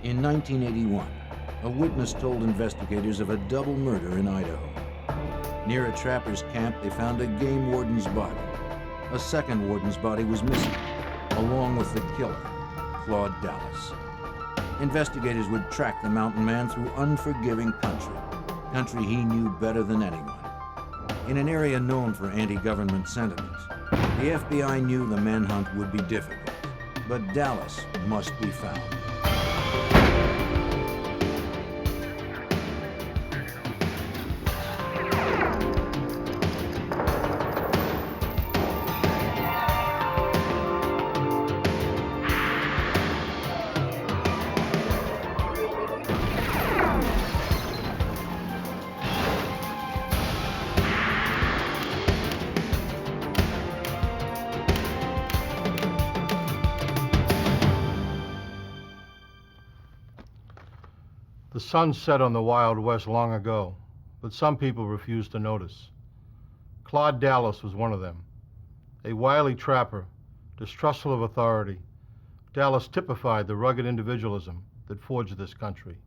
In 1981, a witness told investigators of a double murder in Idaho. Near a trapper's camp, they found a game warden's body. A second warden's body was missing, along with the killer, Claude Dallas. Investigators would track the mountain man through unforgiving country he knew better than anyone. In an area known for anti-government sentiment, the FBI knew the manhunt would be difficult, but Dallas must be found. The sun set on the Wild West long ago, but some people refused to notice. Claude Dallas was one of them. A wily trapper, distrustful of authority, Dallas typified the rugged individualism that forged this country.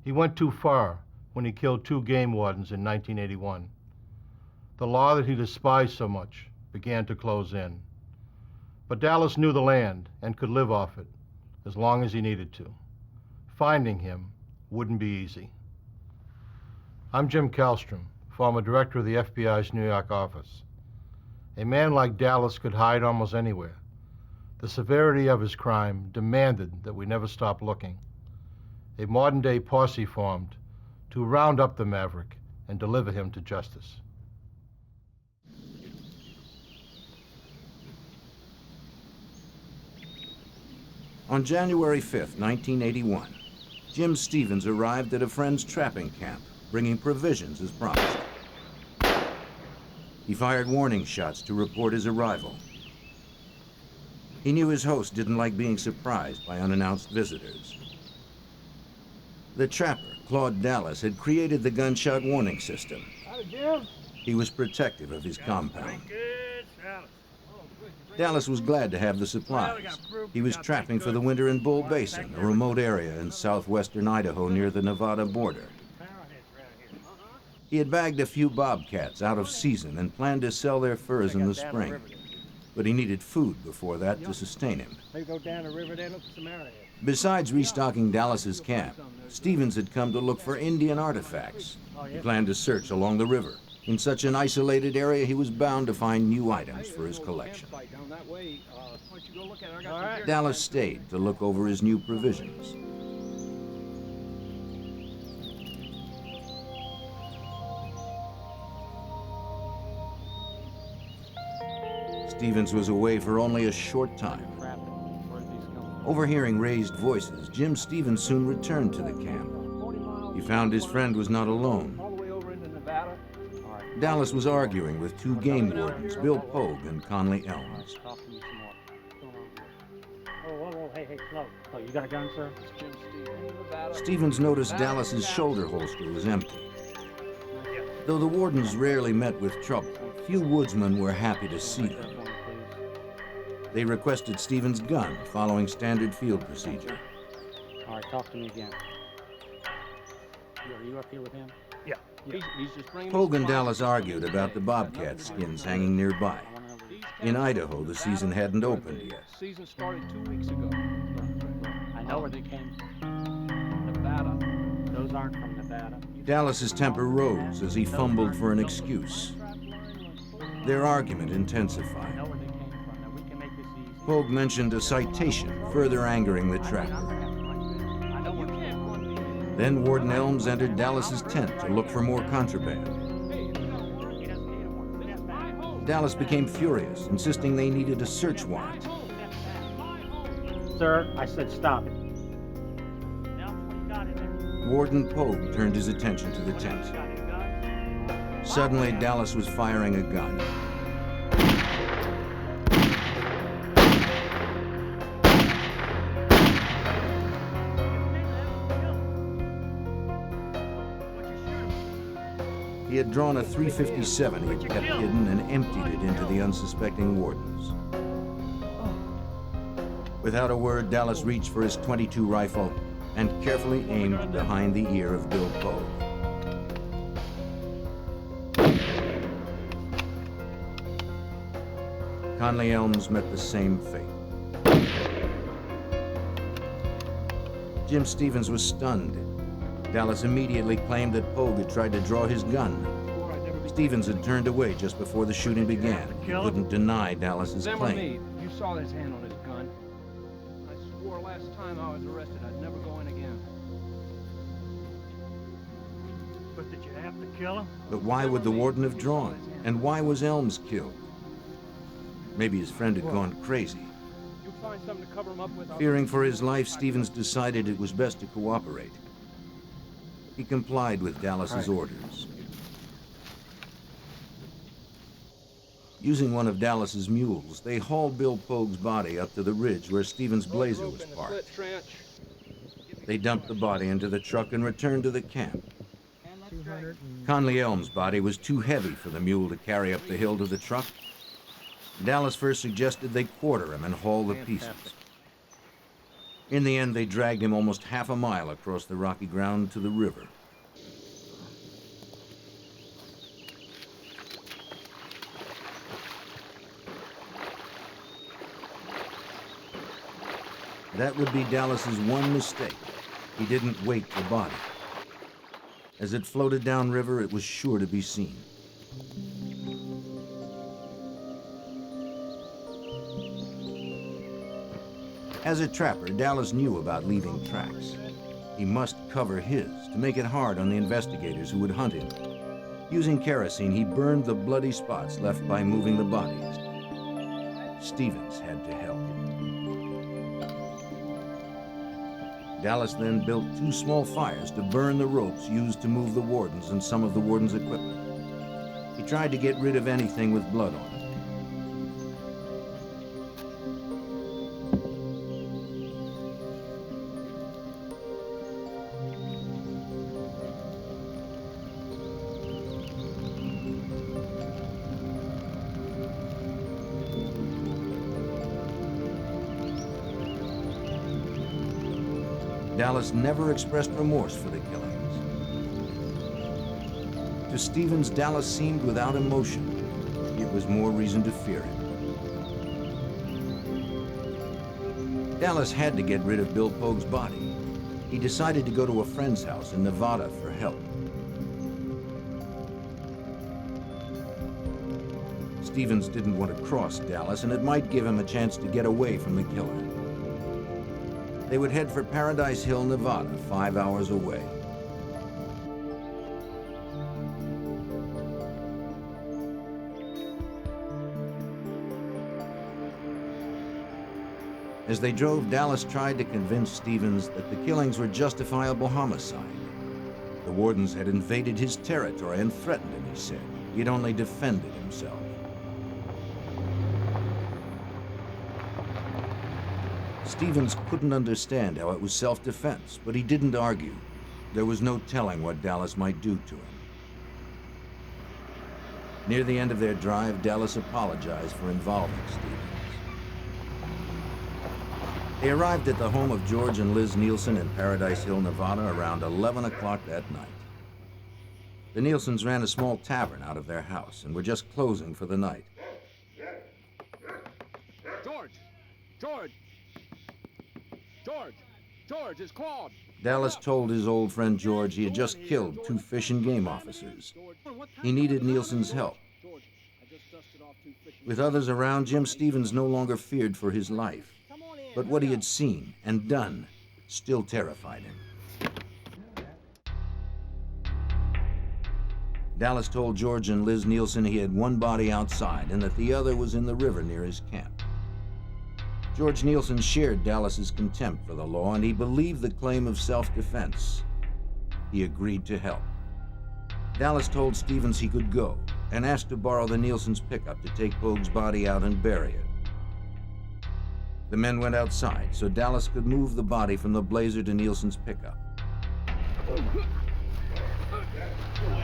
He went too far when he killed 2 game wardens in 1981. The law that he despised so much began to close in. But Dallas knew the land and could live off it as long as he needed to. Finding him wouldn't be easy. I'm Jim Kallstrom, former director of the FBI's New York office. A man like Dallas could hide almost anywhere. The severity of his crime demanded that we never stop looking. A modern-day posse formed to round up the maverick and deliver him to justice. On January 5th, 1981, Jim Stevens arrived at a friend's trapping camp, bringing provisions as promised. He fired warning shots to report his arrival. He knew his host didn't like being surprised by unannounced visitors. The trapper, Claude Dallas, had created the gunshot warning system. He was protective of his compound. Dallas was glad to have the supplies. He was trapping for the winter in Bull Basin, a remote area in southwestern Idaho near the Nevada border. He had bagged a few bobcats out of season and planned to sell their furs in the spring. But he needed food before that to sustain him. Besides restocking Dallas's camp, Stevens had come to look for Indian artifacts. He planned to search along the river. In such an isolated area, he was bound to find new items for his collection. Dallas stayed to look over his new provisions. Stevens was away for only a short time. Overhearing raised voices, Jim Stevens soon returned to the camp. He found his friend was not alone. Dallas was arguing with 2 game wardens, Bill Pogue and Conley Elms. Hey, Claude. Oh, you got a gun, sir? Jim Stevens. Stevens noticed Dallas's shoulder holster was empty. Though the wardens rarely met with trouble, few woodsmen were happy to see them. They requested Stevens' gun, following standard field procedure. All right, talk to me again. Are you up here with him? Yeah. He's just bringing Pogue and Dallas argued about the bobcat skins hanging nearby. In Idaho, the season hadn't opened yet. Season started 2 weeks ago. I know where they came from. Nevada. Those aren't from Nevada. Dallas's temper rose as he fumbled for an excuse. Their argument intensified. Pogue mentioned a citation, further angering the trapper. Then Warden Elms entered Dallas's tent to look for more contraband. Dallas became furious, insisting they needed a search warrant. Sir, I said stop it. Warden Pogue turned his attention to the tent. Suddenly, Dallas was firing a gun. He had drawn a .357 he had kept hidden and emptied it into the unsuspecting wardens. Without a word, Dallas reached for his .22 rifle and carefully aimed behind the ear of Bill Pogue. Conley Elms met the same fate. Jim Stevens was stunned. Dallas immediately claimed that Pogue had tried to draw his gun. Stevens had turned away just before the shooting began. He couldn't deny Dallas's Them or claim. me, you saw his hand on his gun. I swore last time I was arrested I'd never go in again. But did you have to kill him? But why would the warden have drawn? And why was Elms killed? Maybe his friend had gone crazy. You find something to cover him up with. Fearing for his life, Stevens decided it was best to cooperate. He complied with Dallas's orders. Using one of Dallas's mules, they hauled Bill Pogue's body up to the ridge where Stevens' Blazer was parked. They dumped the body into the truck and returned to the camp. Conley Elms' body was too heavy for the mule to carry up the hill to the truck. Dallas first suggested they quarter him and haul the pieces. In the end, they dragged him almost half a mile across the rocky ground to the river. That would be Dallas's one mistake. He didn't wake the body. As it floated downriver, it was sure to be seen. As a trapper, Dallas knew about leaving tracks. He must cover his to make it hard on the investigators who would hunt him. Using kerosene, he burned the bloody spots left by moving the bodies. Stevens had to help. Dallas then built 2 small fires to burn the ropes used to move the wardens and some of the warden's equipment. He tried to get rid of anything with blood on it. Dallas never expressed remorse for the killings. To Stevens, Dallas seemed without emotion. It was more reason to fear him. Dallas had to get rid of Bill Pogue's body. He decided to go to a friend's house in Nevada for help. Stevens didn't want to cross Dallas, and it might give him a chance to get away from the killer. They would head for Paradise Hill, Nevada, 5 hours away. As they drove, Dallas tried to convince Stevens that the killings were justifiable homicide. The wardens had invaded his territory and threatened him, he said. He'd only defended himself. Stevens couldn't understand how it was self-defense, but he didn't argue. There was no telling what Dallas might do to him. Near the end of their drive, Dallas apologized for involving Stevens. They arrived at the home of George and Liz Nielsen in Paradise Hill, Nevada, around 11 o'clock that night. The Nielsens ran a small tavern out of their house and were just closing for the night. George! George! George! George, it's Claude! Dallas told his old friend George he had just killed 2 fish and game officers. He needed Nielsen's help. With others around, Jim Stevens no longer feared for his life. But what he had seen and done still terrified him. Dallas told George and Liz Nielsen he had one body outside and that the other was in the river near his camp. George Nielsen shared Dallas's contempt for the law, and he believed the claim of self-defense. He agreed to help. Dallas told Stevens he could go and asked to borrow the Nielsen's pickup to take Pogue's body out and bury it. The men went outside so Dallas could move the body from the Blazer to Nielsen's pickup. Wait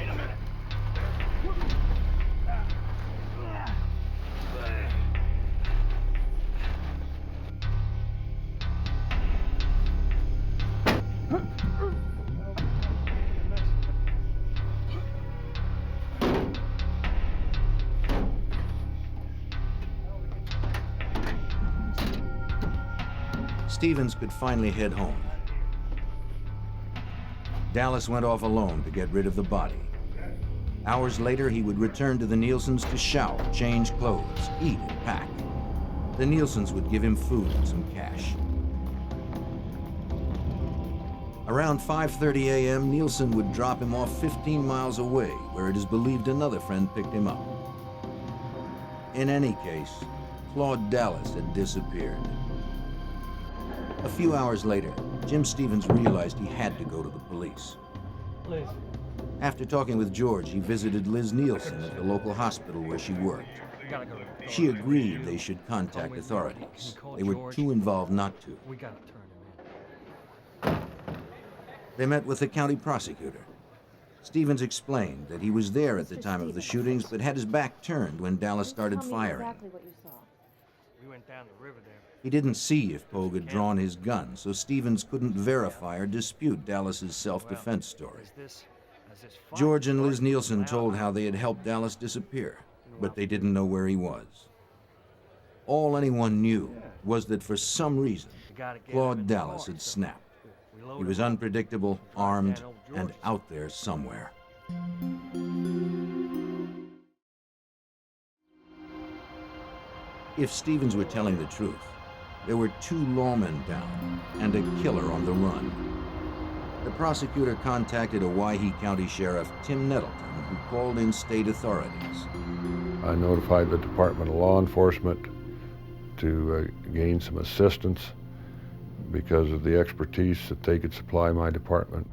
a minute. Stevens could finally head home. Dallas went off alone to get rid of the body. Hours later, he would return to the Nielsens to shower, change clothes, eat, and pack. The Nielsens would give him food and some cash. Around 5:30 a.m., Nielsen would drop him off 15 miles away, where it is believed another friend picked him up. In any case, Claude Dallas had disappeared. A few hours later, Jim Stevens realized he had to go to the police. Liz. After talking with George, he visited Liz Nielsen at the local hospital where she worked. We gotta go. She agreed they should contact authorities. They were too involved not to. We gotta turn him in. They met with the county prosecutor. Stevens explained that he was there at the time of the shootings, but had his back turned when Dallas started firing. Exactly what you saw. We went down the river there. He didn't see if Pogue had drawn his gun, so Stevens couldn't verify or dispute Dallas's self-defense story. George and Liz Nielsen told how they had helped Dallas disappear, but they didn't know where he was. All anyone knew was that for some reason, Claude Dallas had snapped. He was unpredictable, armed, and out there somewhere. If Stevens were telling the truth, there were 2 lawmen down and a killer on the run. The prosecutor contacted Owyhee County Sheriff Tim Nettleton, who called in state authorities. I notified the Department of Law Enforcement to gain some assistance because of the expertise that they could supply my department.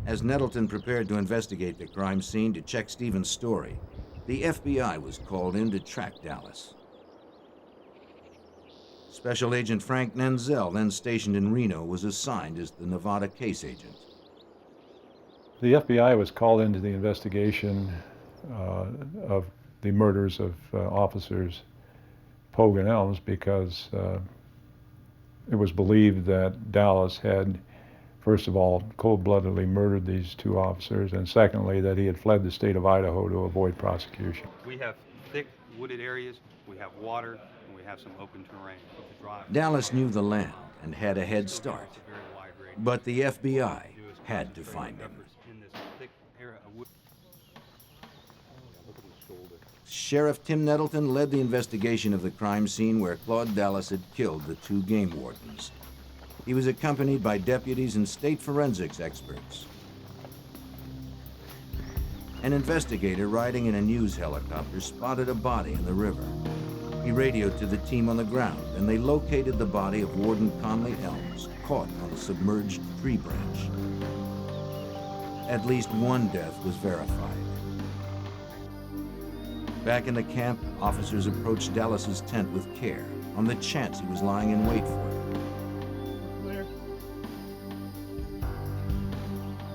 As Nettleton prepared to investigate the crime scene to check Stevens' story, the FBI was called in to track Dallas. Special Agent Frank Nenzel, then stationed in Reno, was assigned as the Nevada case agent. The FBI was called into the investigation of the murders of officers Pogue and Elms because it was believed that Dallas had, first of all, cold-bloodedly murdered these 2 officers, and secondly, that he had fled the state of Idaho to avoid prosecution. We have thick wooded areas, we have water, and we have some open terrain. Dallas knew the land and had a head start, but the FBI had to find him. Sheriff Tim Nettleton led the investigation of the crime scene where Claude Dallas had killed the 2 game wardens. He was accompanied by deputies and state forensics experts. An investigator riding in a news helicopter spotted a body in the river. He radioed to the team on the ground, and they located the body of Warden Conley Elms, caught on a submerged tree branch. At least 1 death was verified. Back in the camp, officers approached Dallas's tent with care, on the chance he was lying in wait for them. Clear.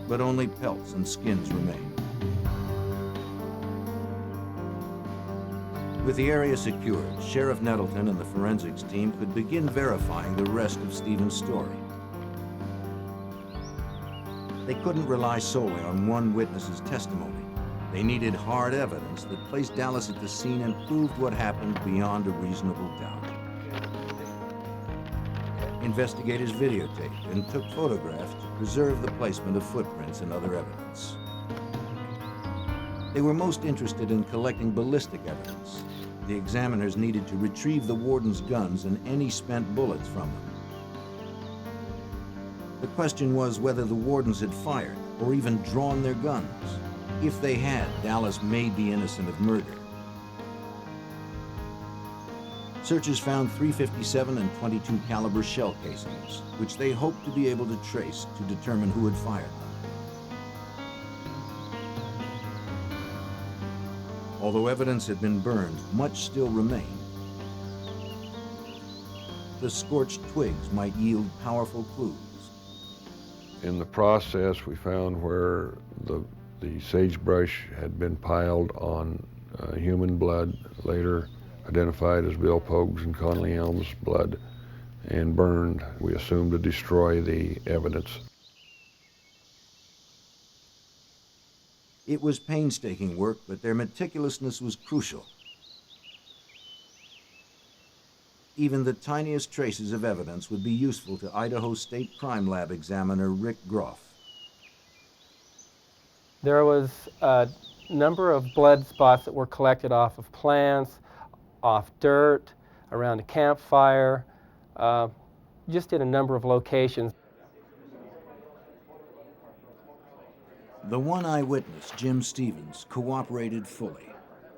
But only pelts and skins remained. With the area secured, Sheriff Nettleton and the forensics team could begin verifying the rest of Stevens' story. They couldn't rely solely on one witness's testimony. They needed hard evidence that placed Dallas at the scene and proved what happened beyond a reasonable doubt. Investigators videotaped and took photographs to preserve the placement of footprints and other evidence. They were most interested in collecting ballistic evidence. The examiners needed to retrieve the warden's guns and any spent bullets from them. The question was whether the wardens had fired or even drawn their guns. If they had, Dallas may be innocent of murder. Searchers found .357 and .22 caliber shell casings, which they hoped to be able to trace to determine who had fired them. Although evidence had been burned, much still remained. The scorched twigs might yield powerful clues. In the process, we found where the sagebrush had been piled on human blood, later identified as Bill Pogue's and Conley Elms' blood, and burned. We assumed to destroy the evidence. It was painstaking work, but their meticulousness was crucial. Even the tiniest traces of evidence would be useful to Idaho State Crime Lab examiner Rick Groff. There was a number of blood spots that were collected off of plants, off dirt, around a campfire, just in a number of locations. The one eyewitness, Jim Stevens, cooperated fully.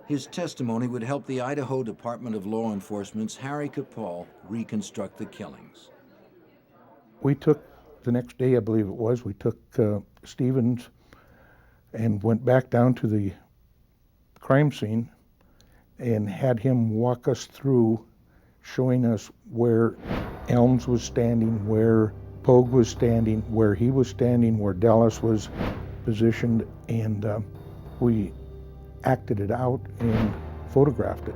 His testimony would help the Idaho Department of Law Enforcement's Harry Capall reconstruct the killings. We took, the next day I believe it was, we took Stevens and went back down to the crime scene and had him walk us through, showing us where Elms was standing, where Pogue was standing, where he was standing, where Dallas was positioned, and we acted it out and photographed it.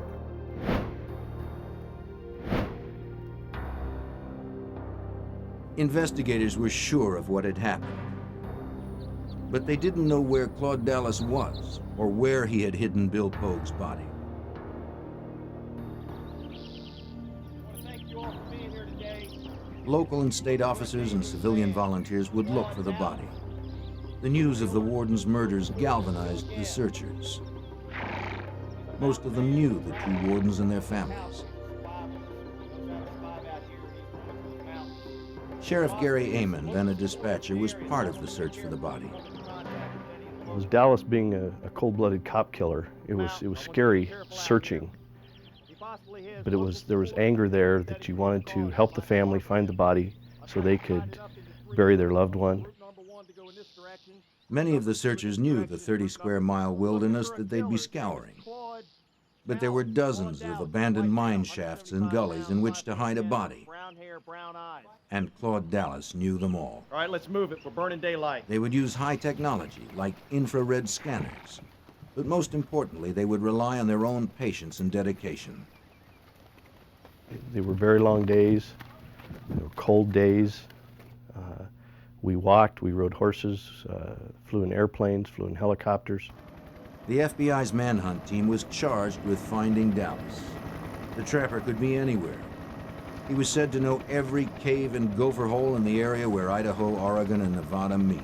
Investigators were sure of what had happened, but they didn't know where Claude Dallas was or where he had hidden Bill Pogue's body. Local and state officers and civilian volunteers would look for the body. The news of the warden's murders galvanized the searchers. Most of them knew the two wardens and their families. Sheriff Gary Amon, then a dispatcher, was part of the search for the body. It was Dallas being a cold-blooded cop killer. It was scary searching, but there was anger there that you wanted to help the family find the body so they could bury their loved one. Many of the searchers knew the 30-square-mile wilderness that they'd be scouring. But there were dozens of abandoned mine shafts and gullies in which to hide a body. And Claude Dallas knew them all. All right, let's move it. We're burning daylight. They would use high technology like infrared scanners. But most importantly, they would rely on their own patience and dedication. They were very long days. They were cold days. We walked, we rode horses, flew in airplanes, flew in helicopters. The FBI's manhunt team was charged with finding Dallas. The trapper could be anywhere. He was said to know every cave and gopher hole in the area where Idaho, Oregon, and Nevada meet.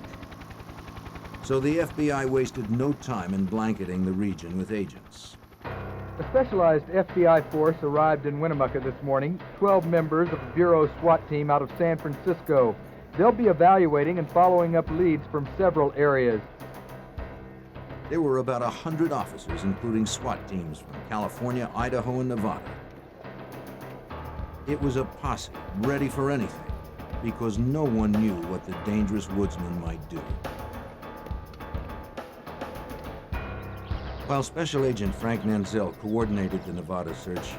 So the FBI wasted no time in blanketing the region with agents. A specialized FBI force arrived in Winnemucca this morning, 12 members of the Bureau SWAT team out of San Francisco. They'll be evaluating and following up leads from several areas. There were about 100 officers, including SWAT teams from California, Idaho, and Nevada. It was a posse ready for anything, because no one knew what the dangerous woodsman might do. While Special Agent Frank Nanzel coordinated the Nevada search,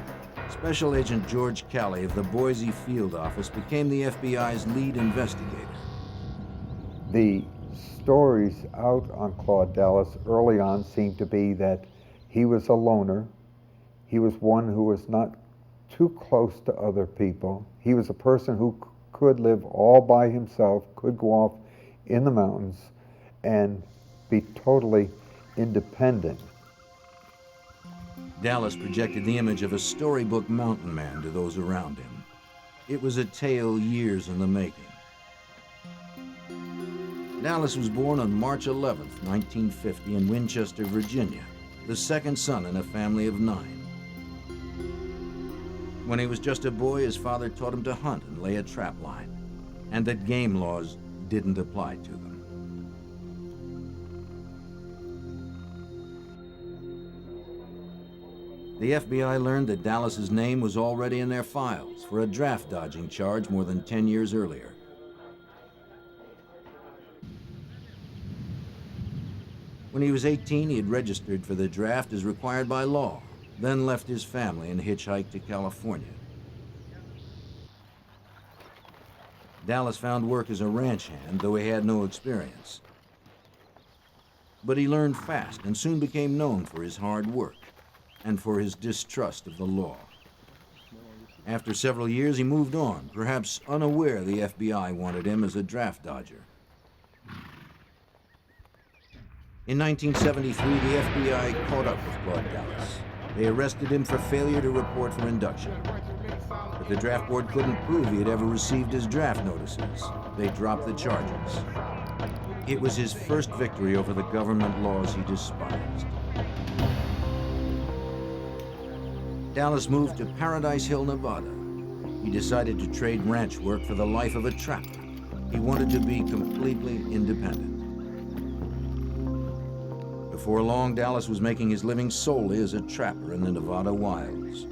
Special Agent George Calley of the Boise Field Office became the FBI's lead investigator. The stories out on Claude Dallas early on seemed to be that he was a loner. He was one who was not too close to other people. He was a person who could live all by himself, could go off in the mountains and be totally independent. Dallas projected the image of a storybook mountain man to those around him. It was a tale years in the making. Dallas was born on March 11, 1950 in Winchester, Virginia, the second son in a family of 9. When he was just a boy, his father taught him to hunt and lay a trap line, and that game laws didn't apply to them. The FBI learned that Dallas's name was already in their files for a draft dodging charge more than 10 years earlier. When he was 18, he had registered for the draft as required by law, then left his family and hitchhiked to California. Dallas found work as a ranch hand, though he had no experience. But he learned fast and soon became known for his hard work and for his distrust of the law. After several years, he moved on, perhaps unaware the FBI wanted him as a draft dodger. In 1973, the FBI caught up with Claude Dallas. They arrested him for failure to report for induction. But the draft board couldn't prove he had ever received his draft notices. They dropped the charges. It was his first victory over the government laws he despised. Dallas moved to Paradise Hill, Nevada. He decided to trade ranch work for the life of a trapper. He wanted to be completely independent. Before long, Dallas was making his living solely as a trapper in the Nevada wilds.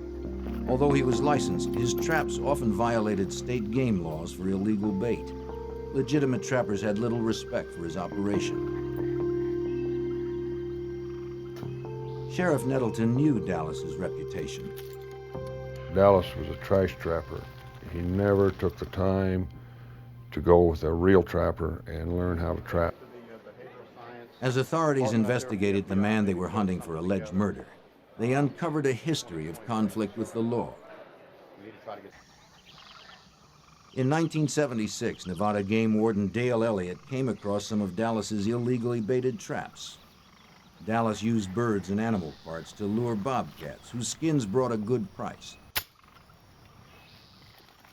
Although he was licensed, his traps often violated state game laws for illegal bait. Legitimate trappers had little respect for his operation. Sheriff Nettleton knew Dallas's reputation. Dallas was a trash trapper. He never took the time to go with a real trapper and learn how to trap. As authorities investigated the man they were hunting for alleged murder, they uncovered a history of conflict with the law. In 1976, Nevada game warden Dale Elliott came across some of Dallas's illegally baited traps. Dallas used birds and animal parts to lure bobcats, whose skins brought a good price.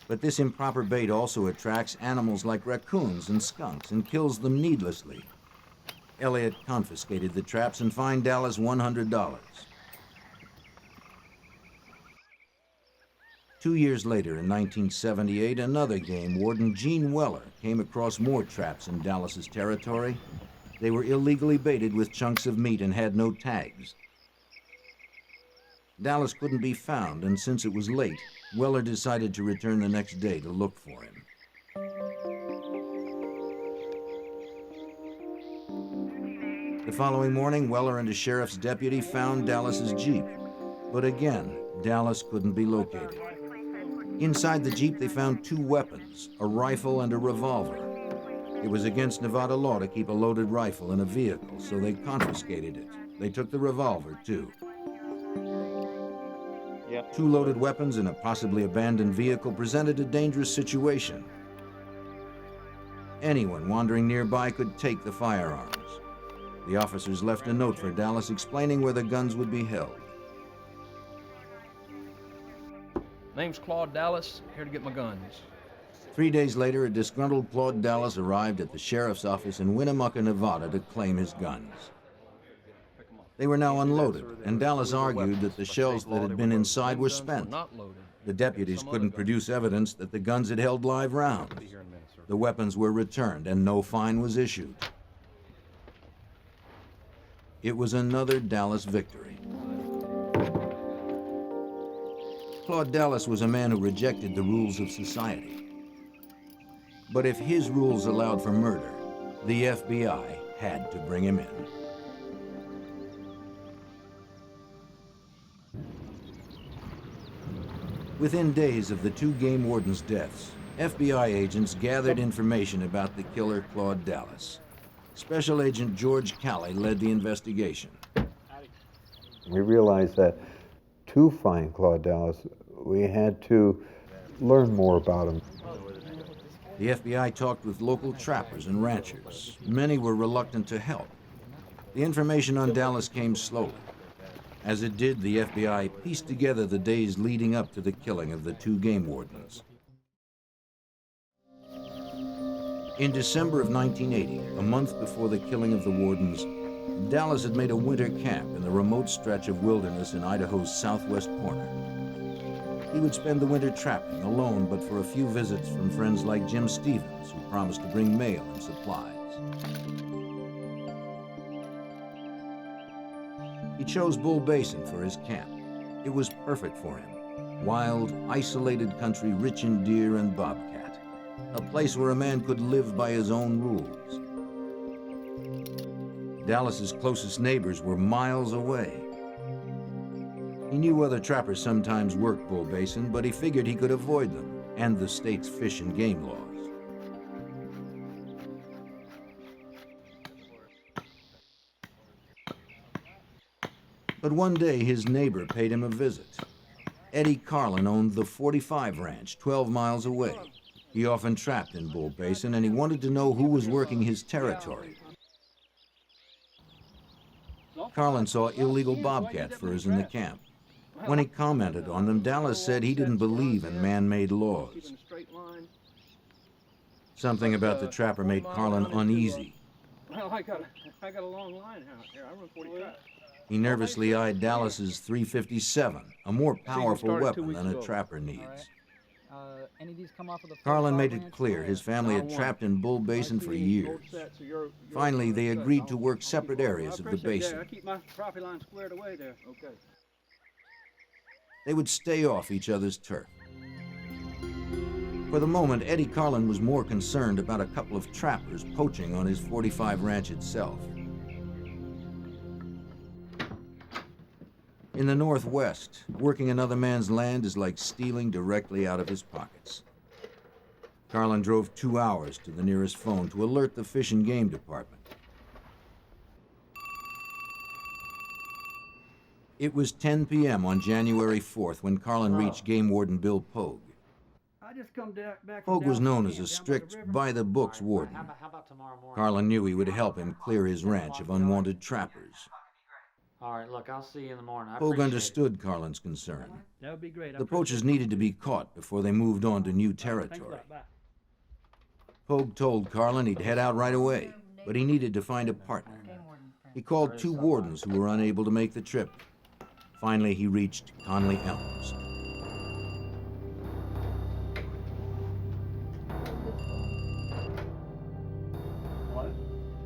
But this improper bait also attracts animals like raccoons and skunks and kills them needlessly. Elliott confiscated the traps and fined Dallas $100. 2 years later, in 1978, another game warden, Gene Weller, came across more traps in Dallas's territory. They were illegally baited with chunks of meat and had no tags. Dallas couldn't be found, and since it was late, Weller decided to return the next day to look for him. The following morning, Weller and a sheriff's deputy found Dallas's Jeep. But again, Dallas couldn't be located. Inside the Jeep, they found two weapons, a rifle and a revolver. It was against Nevada law to keep a loaded rifle in a vehicle, so they confiscated it. They took the revolver, too. Two loaded weapons in a possibly abandoned vehicle presented a dangerous situation. Anyone wandering nearby could take the firearms. The officers left a note for Dallas explaining where the guns would be held. Name's Claude Dallas, here to get my guns. 3 days later, a disgruntled Claude Dallas arrived at the sheriff's office in Winnemucca, Nevada to claim his guns. They were now unloaded, and Dallas argued that the shells that had been inside were spent. The deputies couldn't produce evidence that the guns had held live rounds. The weapons were returned, and no fine was issued. It was another Dallas victory. Claude Dallas was a man who rejected the rules of society. But if his rules allowed for murder, the FBI had to bring him in. Within days of the two game wardens' deaths, FBI agents gathered information about the killer Claude Dallas. Special Agent George Calley led the investigation. We realized that to find Claude Dallas, we had to learn more about him. The FBI talked with local trappers and ranchers. Many were reluctant to help. The information on Dallas came slowly. As it did, the FBI pieced together the days leading up to the killing of the two game wardens. In December of 1980, a month before the killing of the wardens, Dallas had made a winter camp in the remote stretch of wilderness in Idaho's southwest corner. He would spend the winter trapping alone, but for a few visits from friends like Jim Stevens, who promised to bring mail and supplies. He chose Bull Basin for his camp. It was perfect for him. Wild, isolated country rich in deer and bobcat. A place where a man could live by his own rules. Dallas's closest neighbors were miles away. He knew other trappers sometimes worked Bull Basin, but he figured he could avoid them and the state's fish and game laws. But one day, his neighbor paid him a visit. Eddie Carlin owned the 45 Ranch, 12 miles away. He often trapped in Bull Basin, and he wanted to know who was working his territory. Carlin saw illegal bobcat furs in the camp. When he commented on them, Dallas said he didn't believe in man-made laws. Something about the trapper made Carlin uneasy. Well, I got a long line out here. I run 40 traps. He nervously eyed Dallas's .357, a more powerful weapon than a trapper needs. Any of these come off of the Carlin made it clear his family had trapped in Bull Basin for years. Finally, they agreed to work separate areas of the basin. I keep my property line squared away there. Okay. They would stay off each other's turf. For the moment, Eddie Carlin was more concerned about a couple of trappers poaching on his 45 ranch itself. In the Northwest, working another man's land is like stealing directly out of his pockets. Carlin drove 2 hours to the nearest phone to alert the Fish and Game Department. It was 10 p.m. on January 4th when Carlin reached Game Warden Bill Pogue. Pogue was known as a strict, by-the-books warden. Carlin knew he would help him clear his ranch of unwanted trappers. All right, look, I'll see you in the morning. Pogue understood Carlin's concern. That would be great. The poachers needed to be caught before they moved on to new territory. Pogue told Carlin he'd head out right away, but he needed to find a partner. He called 2 wardens who were unable to make the trip. Finally, he reached Conley Elms.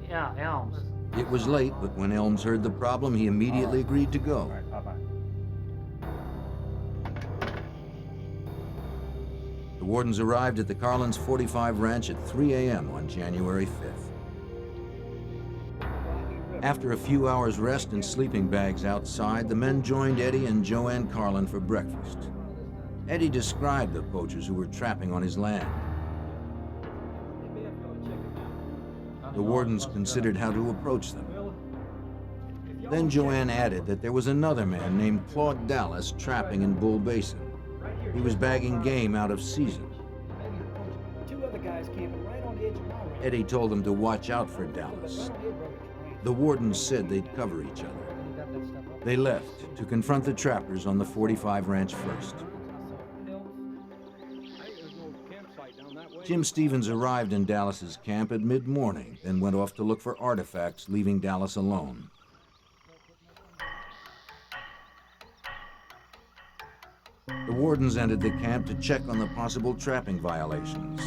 Yeah, Elms. It was late, but when Elms heard the problem, he immediately agreed to go. The wardens arrived at the Carlins' 45 ranch at 3 a.m. on January 5th. After a few hours' rest in sleeping bags outside, the men joined Eddie and Joanne Carlin for breakfast. Eddie described the poachers who were trapping on his land. The wardens considered how to approach them. Then Joanne added that there was another man named Claude Dallas trapping in Bull Basin. He was bagging game out of season. 2 other guys camping right on the edge of my ranch. Eddie told them to watch out for Dallas. The wardens said they'd cover each other. They left to confront the trappers on the 45 ranch first. Jim Stevens arrived in Dallas's camp at mid-morning, then went off to look for artifacts, leaving Dallas alone. The wardens entered the camp to check on the possible trapping violations.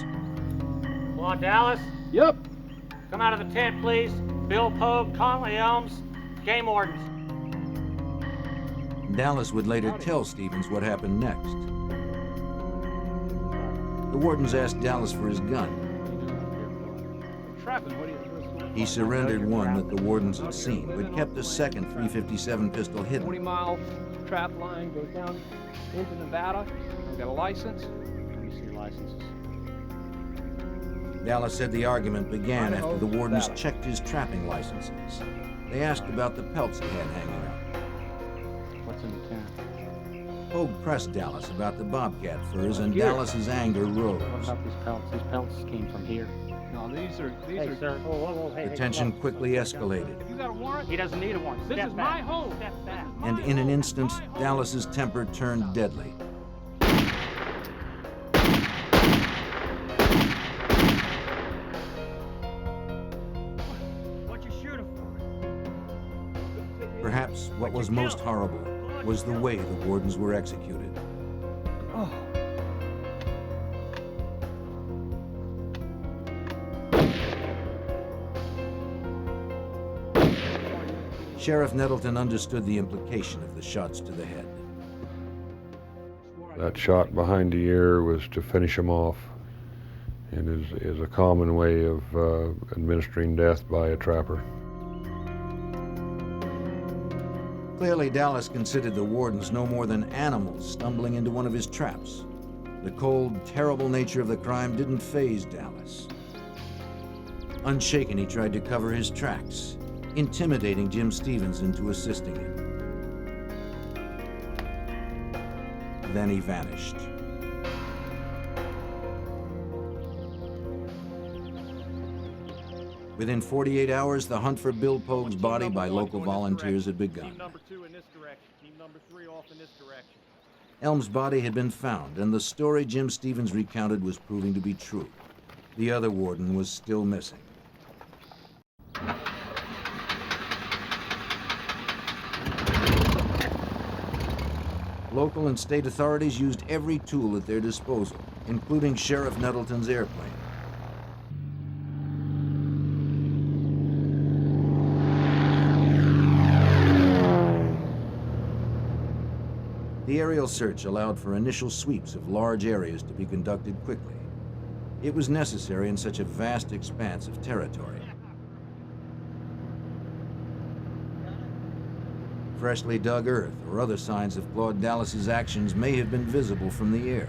Claude Dallas? Yep. Come out of the tent, please. Bill Pogue, Conley Elms, Game Wardens. Dallas would later tell Stevens what happened next. The wardens asked Dallas for his gun. He surrendered one that the wardens had seen, but kept a second .357 pistol hidden. 40-mile trap line goes down into Nevada. I've got a license. Let me see your licenses. Dallas said the argument began after the wardens checked his trapping licenses. They asked about the pelts he had hanging up. What's in the tent? Pogue pressed Dallas about the bobcat furs, and Dallas's anger rose. What about these pelts? These pelts came from here. No, these are. Hey, sir. Whoa, hey, The tension quickly escalated, You got a warrant? He doesn't need a warrant. This Step is back. my home. Step back. and in an instant, Dallas's temper turned deadly. What you shooting for? Perhaps what was most horrible was the way the wardens were executed. Oh. Sheriff Nettleton understood the implication of the shots to the head. That shot behind the ear was to finish him off, and is a common way of administering death by a trapper. Clearly, Dallas considered the wardens no more than animals stumbling into one of his traps. The cold, terrible nature of the crime didn't faze Dallas. Unshaken, he tried to cover his tracks, intimidating Jim Stevens into assisting him. Then he vanished. Within 48 hours, the hunt for Bill Pogue's body by local volunteers had begun. Team number 2 in this direction. Team number 3 off in this direction. Elm's body had been found, and the story Jim Stevens recounted was proving to be true. The other warden was still missing. Local and state authorities used every tool at their disposal, including Sheriff Nettleton's airplane. The aerial search allowed for initial sweeps of large areas to be conducted quickly. It was necessary in such a vast expanse of territory. Freshly dug earth or other signs of Claude Dallas's actions may have been visible from the air.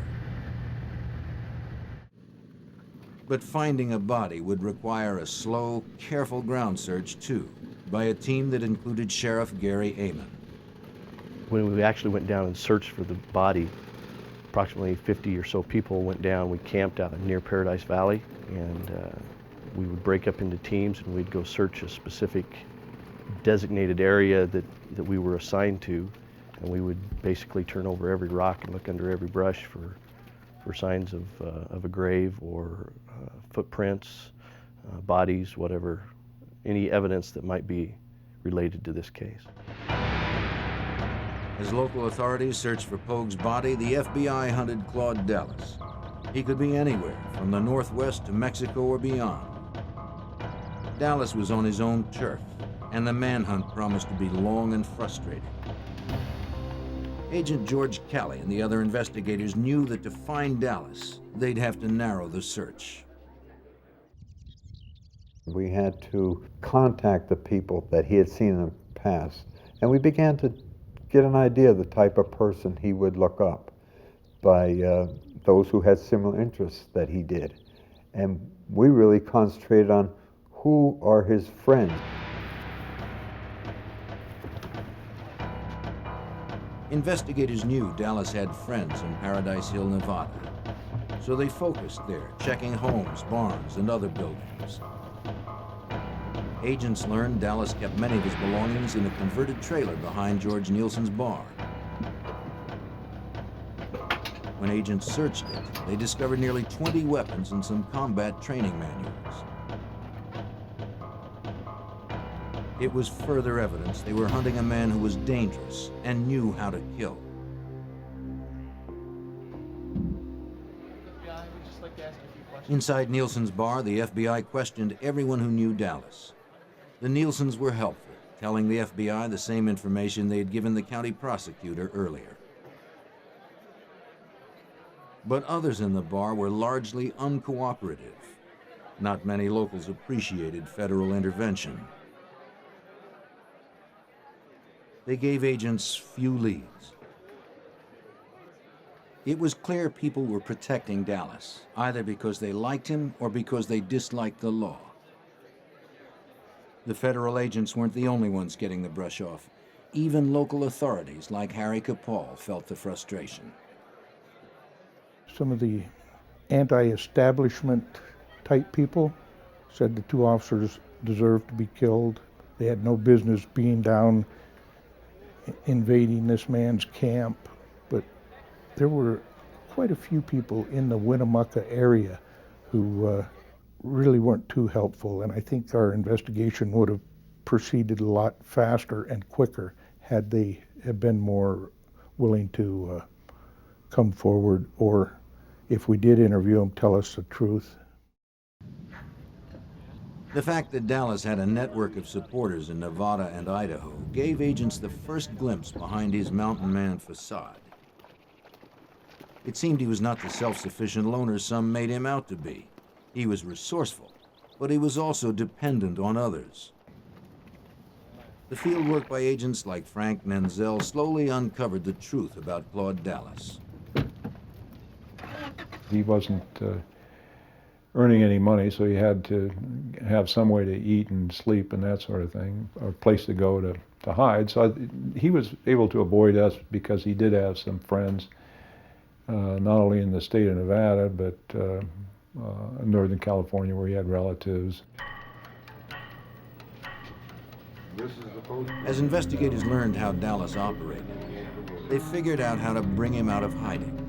But finding a body would require a slow, careful ground search too, by a team that included Sheriff Gary Amon. When we actually went down and searched for the body, approximately 50 or so people went down. We camped out near Paradise Valley, and we would break up into teams and we'd go search a specific designated area that we were assigned to, and we would basically turn over every rock and look under every brush for signs of a grave or footprints, bodies, whatever, any evidence that might be related to this case. As local authorities searched for Pogue's body, the FBI hunted Claude Dallas. He could be anywhere, from the Northwest to Mexico or beyond. Dallas was on his own turf, and the manhunt promised to be long and frustrating. Agent George Calley and the other investigators knew that to find Dallas, they'd have to narrow the search. We had to contact the people that he had seen in the past, and we began to get an idea of the type of person he would look up by those who had similar interests that he did. And we really concentrated on who are his friends. Investigators knew Dallas had friends in Paradise Hill, Nevada, so they focused there, checking homes, barns, and other buildings. Agents learned Dallas kept many of his belongings in a converted trailer behind George Nielsen's bar. When agents searched it, they discovered nearly 20 weapons and some combat training manuals. It was further evidence they were hunting a man who was dangerous and knew how to kill. Inside Nielsen's bar, the FBI questioned everyone who knew Dallas. The Nielsens were helpful, telling the FBI the same information they had given the county prosecutor earlier. But others in the bar were largely uncooperative. Not many locals appreciated federal intervention. They gave agents few leads. It was clear people were protecting Dallas, either because they liked him or because they disliked the law. The federal agents weren't the only ones getting the brush off. Even local authorities like Harry Capall felt the frustration. Some of the anti-establishment type people said the two officers deserved to be killed. They had no business being down invading this man's camp, but there were quite a few people in the Winnemucca area who really weren't too helpful, and I think our investigation would have proceeded a lot faster and quicker had they have been more willing to come forward, or if we did interview them, tell us the truth. The fact that Dallas had a network of supporters in Nevada and Idaho gave agents the first glimpse behind his mountain man facade. It seemed he was not the self-sufficient loner some made him out to be. He was resourceful, but he was also dependent on others. The field work by agents like Frank Menzel slowly uncovered the truth about Claude Dallas. He wasn't earning any money, so he had to have some way to eat and sleep and that sort of thing, or a place to go to hide. So he was able to avoid us because he did have some friends, not only in the state of Nevada, but Northern California, where he had relatives. As investigators learned how Dallas operated, they figured out how to bring him out of hiding.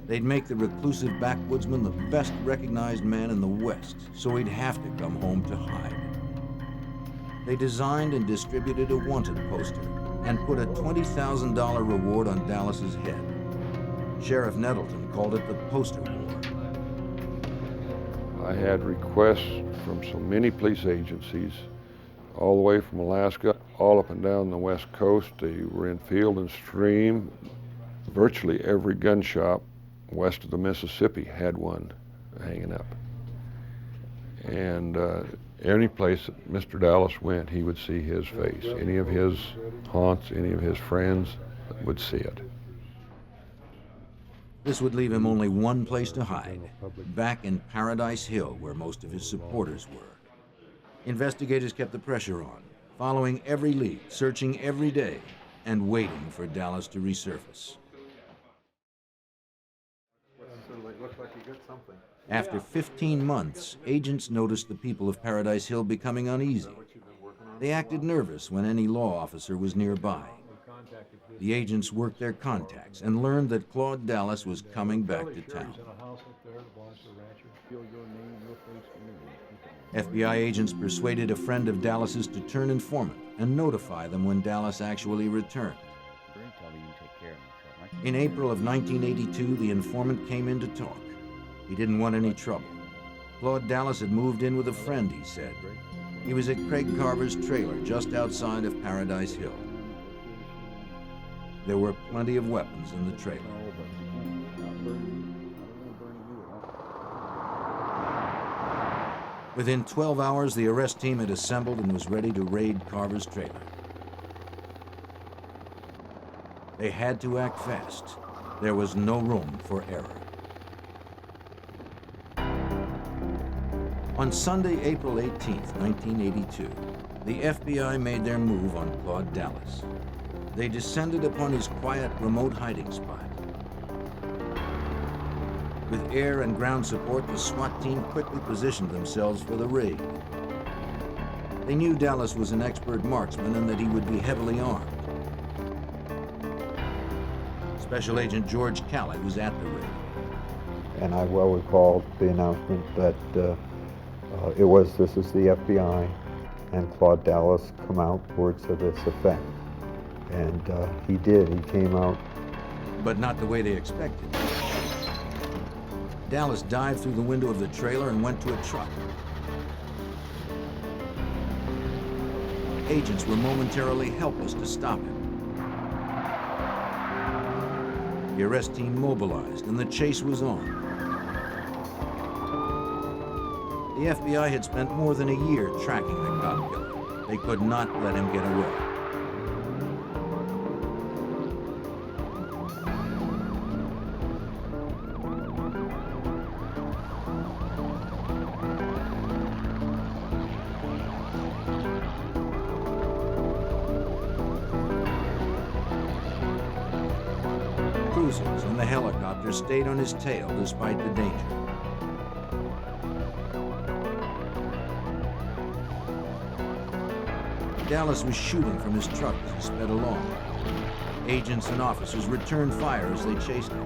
They'd make the reclusive backwoodsman the best recognized man in the West, so he'd have to come home to hide. They designed and distributed a wanted poster and put a $20,000 reward on Dallas's head. Sheriff Nettleton called it the Poster War. I had requests from so many police agencies, all the way from Alaska, all up and down the West Coast. They were in Field and Stream. Virtually every gun shop west of the Mississippi had one hanging up. And any place that Mr. Dallas went, he would see his face. Any of his haunts, any of his friends would see it. This would leave him only one place to hide, back in Paradise Hill, where most of his supporters were. Investigators kept the pressure on, following every lead, searching every day, and waiting for Dallas to resurface. After 15 months, agents noticed the people of Paradise Hill becoming uneasy. They acted nervous when any law officer was nearby. The agents worked their contacts and learned that Claude Dallas was coming back to town. FBI agents persuaded a friend of Dallas's to turn informant and notify them when Dallas actually returned. In April of 1982, the informant came in to talk. He didn't want any trouble. Claude Dallas had moved in with a friend, he said. He was at Craig Carver's trailer just outside of Paradise Hill. There were plenty of weapons in the trailer. Within 12 hours, the arrest team had assembled and was ready to raid Carver's trailer. They had to act fast. There was no room for error. On Sunday, April 18, 1982, the FBI made their move on Claude Dallas. They descended upon his quiet, remote hiding spot. With air and ground support, the SWAT team quickly positioned themselves for the raid. They knew Dallas was an expert marksman and that he would be heavily armed. Special Agent George Callett was at the raid. And I well recall the announcement that this is the FBI, and Claude Dallas come out, words to this effect. And he did, he came out. But not the way they expected. Dallas dived through the window of the trailer and went to a truck. Agents were momentarily helpless to stop him. The arrest team mobilized and the chase was on. The FBI had spent more than a year tracking the cop killer. They could not let him get away. Cruisers and the helicopter stayed on his tail despite the danger. Dallas was shooting from his truck as he sped along. Agents and officers returned fire as they chased him.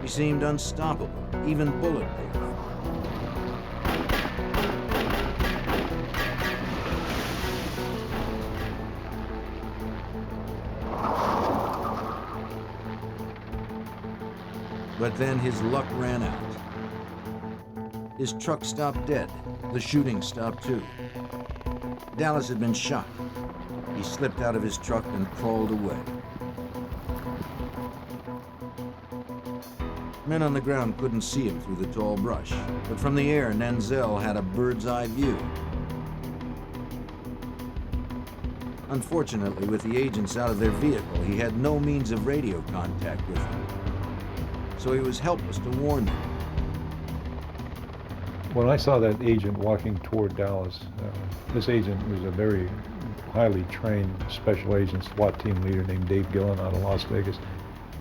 He seemed unstoppable, even bulletproof. But then his luck ran out. His truck stopped dead. The shooting stopped too. Dallas had been shot. He slipped out of his truck and crawled away. Men on the ground couldn't see him through the tall brush, but from the air, Nenzel had a bird's-eye view. Unfortunately, with the agents out of their vehicle, he had no means of radio contact with them. So he was helpless to warn them. When I saw that agent walking toward Dallas, this agent was a very highly trained special agent SWAT team leader named Dave Gillen out of Las Vegas.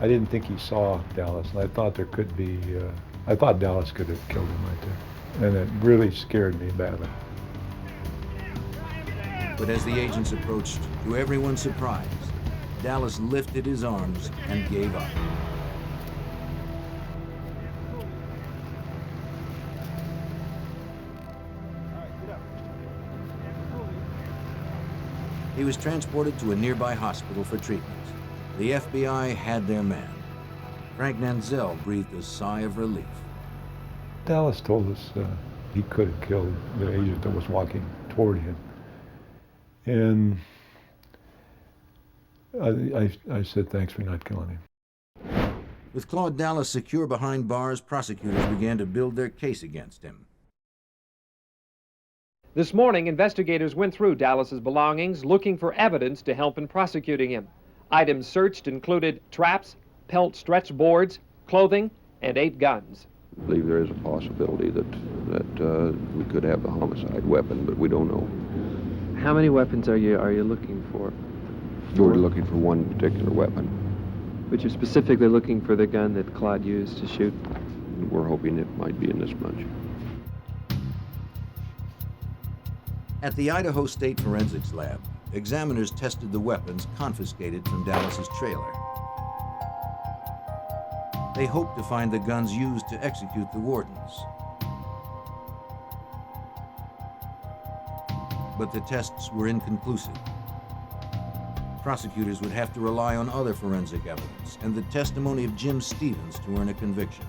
I didn't think he saw Dallas, and I thought there could be, I thought Dallas could have killed him right there. And it really scared me badly. But as the agents approached, to everyone's surprise, Dallas lifted his arms and gave up. He was transported to a nearby hospital for treatment. The FBI had their man. Frank Nanzel breathed a sigh of relief. Dallas told us he could have killed the agent that was walking toward him. And I said, thanks for not killing him. With Claude Dallas secure behind bars, prosecutors began to build their case against him. This morning, investigators went through Dallas's belongings looking for evidence to help in prosecuting him. Items searched included traps, pelt stretch boards, clothing, and 8 guns. I believe there is a possibility that we could have the homicide weapon, but we don't know. How many weapons are you looking for? We're looking for one particular weapon. But you're specifically looking for the gun that Claude used to shoot? We're hoping it might be in this bunch. At the Idaho State Forensics Lab, examiners tested the weapons confiscated from Dallas's trailer. They hoped to find the guns used to execute the wardens. But the tests were inconclusive. Prosecutors would have to rely on other forensic evidence and the testimony of Jim Stevens to earn a conviction.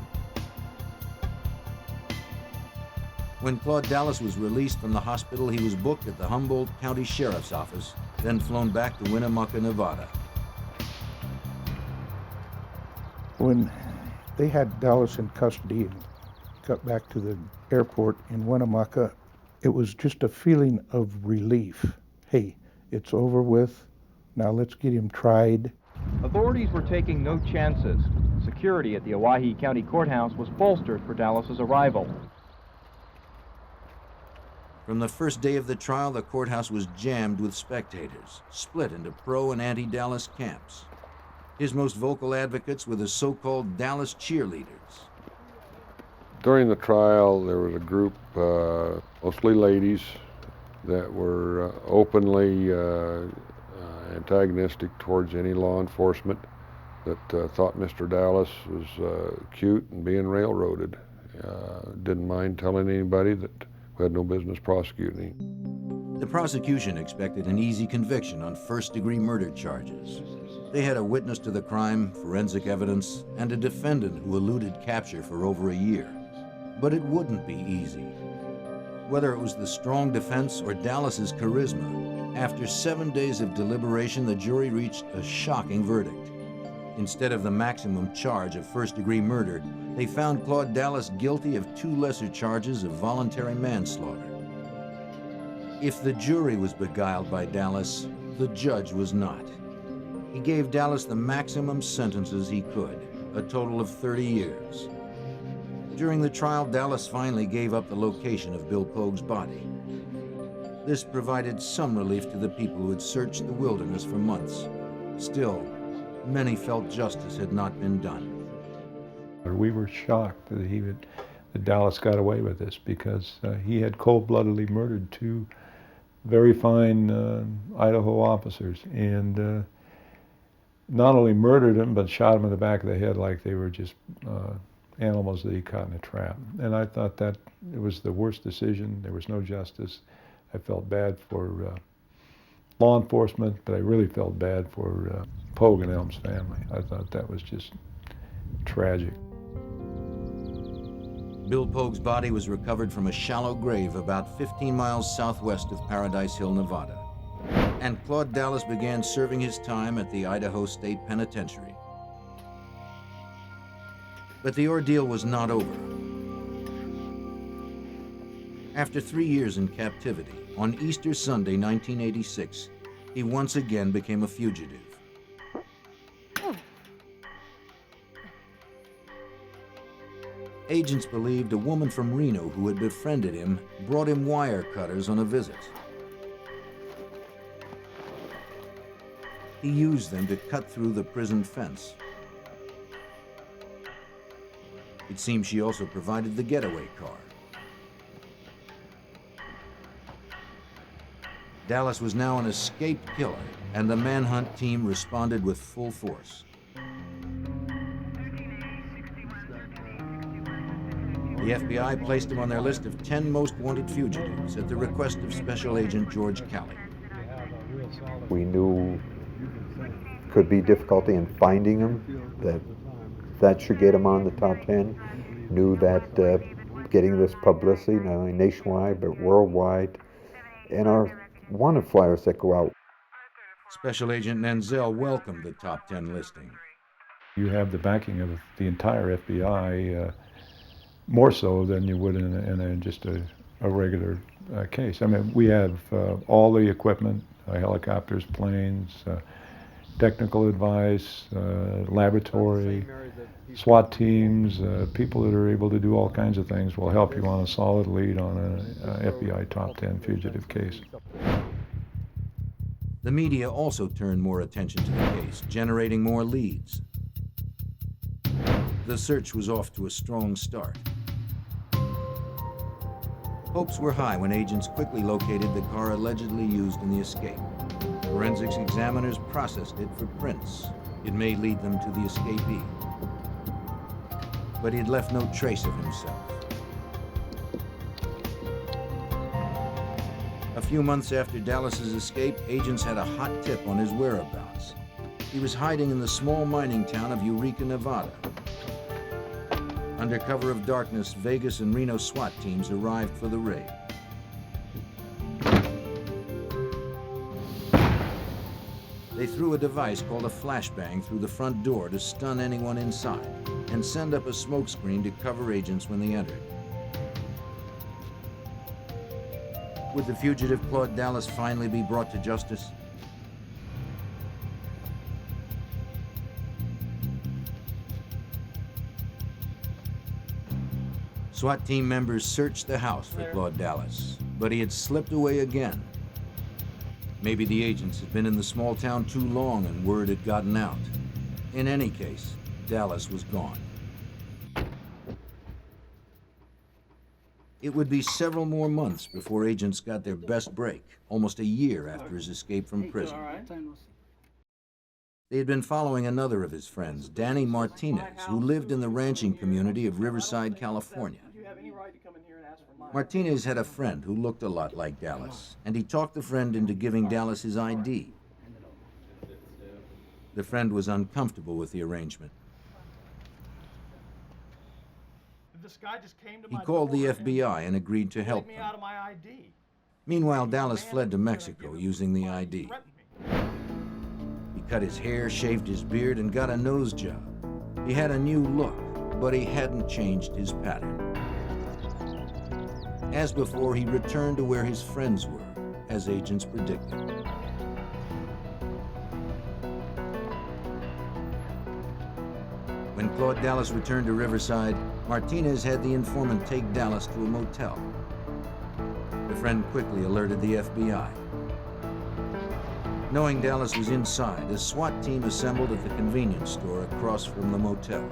When Claude Dallas was released from the hospital, he was booked at the Humboldt County Sheriff's Office, then flown back to Winnemucca, Nevada. When they had Dallas in custody and got back to the airport in Winnemucca, it was just a feeling of relief. Hey, it's over with. Now let's get him tried. Authorities were taking no chances. Security at the Owyhee County Courthouse was bolstered for Dallas's arrival. From the first day of the trial, the courthouse was jammed with spectators, split into pro and anti-Dallas camps. His most vocal advocates were the so-called Dallas cheerleaders. During the trial, there was a group, mostly ladies, that were openly antagonistic towards any law enforcement, that thought Mr. Dallas was cute and being railroaded. Didn't mind telling anybody that we had no business prosecuting him. The prosecution expected an easy conviction on first-degree murder charges. They had a witness to the crime, forensic evidence, and a defendant who eluded capture for over a year. But it wouldn't be easy. Whether it was the strong defense or Dallas's charisma, after 7 days of deliberation, the jury reached a shocking verdict. Instead of the maximum charge of first-degree murder, they found Claude Dallas guilty of 2 lesser charges of voluntary manslaughter. If the jury was beguiled by Dallas, the judge was not. He gave Dallas the maximum sentences he could, a total of 30 years. During the trial, Dallas finally gave up the location of Bill Pogue's body. This provided some relief to the people who had searched the wilderness for months. Still, many felt justice had not been done. We were shocked that Dallas got away with this, because he had cold-bloodedly murdered 2 very fine Idaho officers, and not only murdered them, but shot them in the back of the head like they were just animals that he caught in a trap. And I thought that it was the worst decision. There was no justice. I felt bad for law enforcement, but I really felt bad for Pogue and Elm's family. I thought that was just tragic. Bill Pogue's body was recovered from a shallow grave about 15 miles southwest of Paradise Hill, Nevada. And Claude Dallas began serving his time at the Idaho State Penitentiary. But the ordeal was not over. After 3 years in captivity, on Easter Sunday, 1986, he once again became a fugitive. Agents believed a woman from Reno who had befriended him brought him wire cutters on a visit. He used them to cut through the prison fence. It seems she also provided the getaway car. Dallas was now an escaped killer, and the manhunt team responded with full force. The FBI placed him on their list of 10 most wanted fugitives at the request of Special Agent George Calley. We knew could be difficulty in finding him, that should get him on the top 10. Knew that getting this publicity, not only nationwide but worldwide, and our wanted flyers that go out. Special Agent Nenzel welcomed the top 10 listing. You have the backing of the entire FBI, more so than you would in just a regular case. I mean, we have all the equipment, helicopters, planes, technical advice, laboratory, SWAT teams, people that are able to do all kinds of things will help you on a solid lead on an FBI top 10 fugitive case. The media also turned more attention to the case, generating more leads. The search was off to a strong start. Hopes were high when agents quickly located the car allegedly used in the escape. Forensics examiners processed it for prints. It may lead them to the escapee. But he had left no trace of himself. A few months after Dallas's escape, agents had a hot tip on his whereabouts. He was hiding in the small mining town of Eureka, Nevada. Under cover of darkness, Vegas and Reno SWAT teams arrived for the raid. They threw a device called a flashbang through the front door to stun anyone inside and send up a smoke screen to cover agents when they entered. Would the fugitive Claude Dallas finally be brought to justice? SWAT team members searched the house for Claude Dallas, but he had slipped away again. Maybe the agents had been in the small town too long and word had gotten out. In any case, Dallas was gone. It would be several more months before agents got their best break, almost a year after his escape from prison. They had been following another of his friends, Danny Martinez, who lived in the ranching community of Riverside, California. Martinez had a friend who looked a lot like Dallas, and he talked the friend into giving Dallas his ID. The friend was uncomfortable with the arrangement. He called the FBI and agreed to help them. Meanwhile, Dallas fled to Mexico using the ID. He cut his hair, shaved his beard, and got a nose job. He had a new look, but he hadn't changed his pattern. As before, he returned to where his friends were, as agents predicted. When Claude Dallas returned to Riverside, Martinez had the informant take Dallas to a motel. The friend quickly alerted the FBI. Knowing Dallas was inside, a SWAT team assembled at the convenience store across from the motel.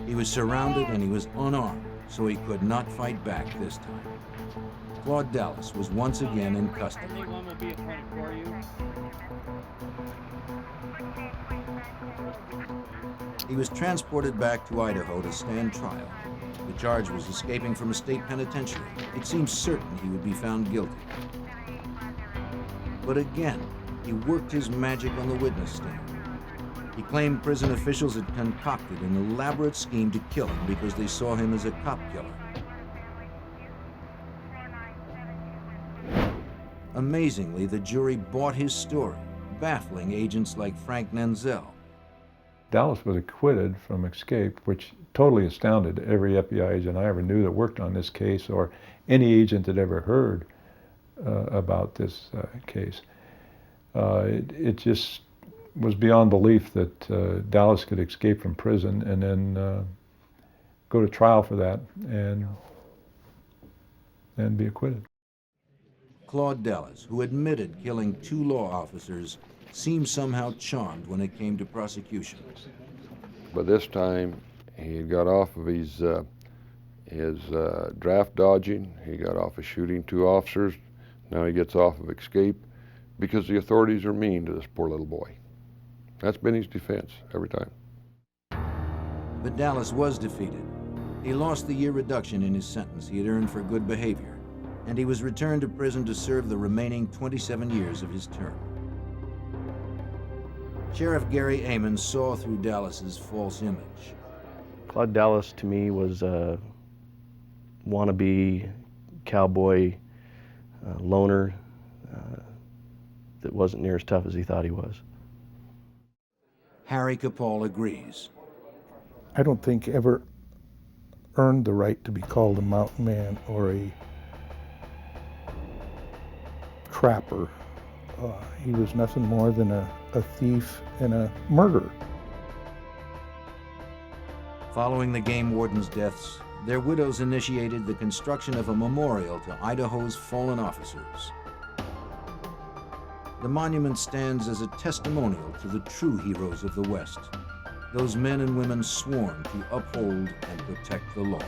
He was surrounded and he was unarmed, so he could not fight back this time. Claude Dallas was once again in custody. Anyone will be appointed for you. He was transported back to Idaho to stand trial. The charge was escaping from a state penitentiary. It seemed certain he would be found guilty. But again, he worked his magic on the witness stand. He claimed prison officials had concocted an elaborate scheme to kill him because they saw him as a cop killer. Amazingly, the jury bought his story, baffling agents like Frank Nenzel. Dallas was acquitted from escape, which totally astounded every FBI agent I ever knew that worked on this case, or any agent that ever heard about this case. It just was beyond belief that Dallas could escape from prison and then go to trial for that and be acquitted. Claude Dallas, who admitted killing 2 law officers, seemed somehow charmed when it came to prosecution. But this time, he got off of his draft dodging. He got off of shooting 2 officers. Now he gets off of escape because the authorities are mean to this poor little boy. That's been his defense every time. But Dallas was defeated. He lost the year reduction in his sentence he had earned for good behavior, and he was returned to prison to serve the remaining 27 years of his term. Sheriff Gary Amon saw through Dallas's false image. Claude Dallas to me was a wannabe cowboy loner that wasn't near as tough as he thought he was. Harry Capall agrees. I don't think ever earned the right to be called a mountain man or a trapper. He was nothing more than a thief and a murderer. Following the game wardens' deaths, their widows initiated the construction of a memorial to Idaho's fallen officers. The monument stands as a testimonial to the true heroes of the West, those men and women sworn to uphold and protect the law.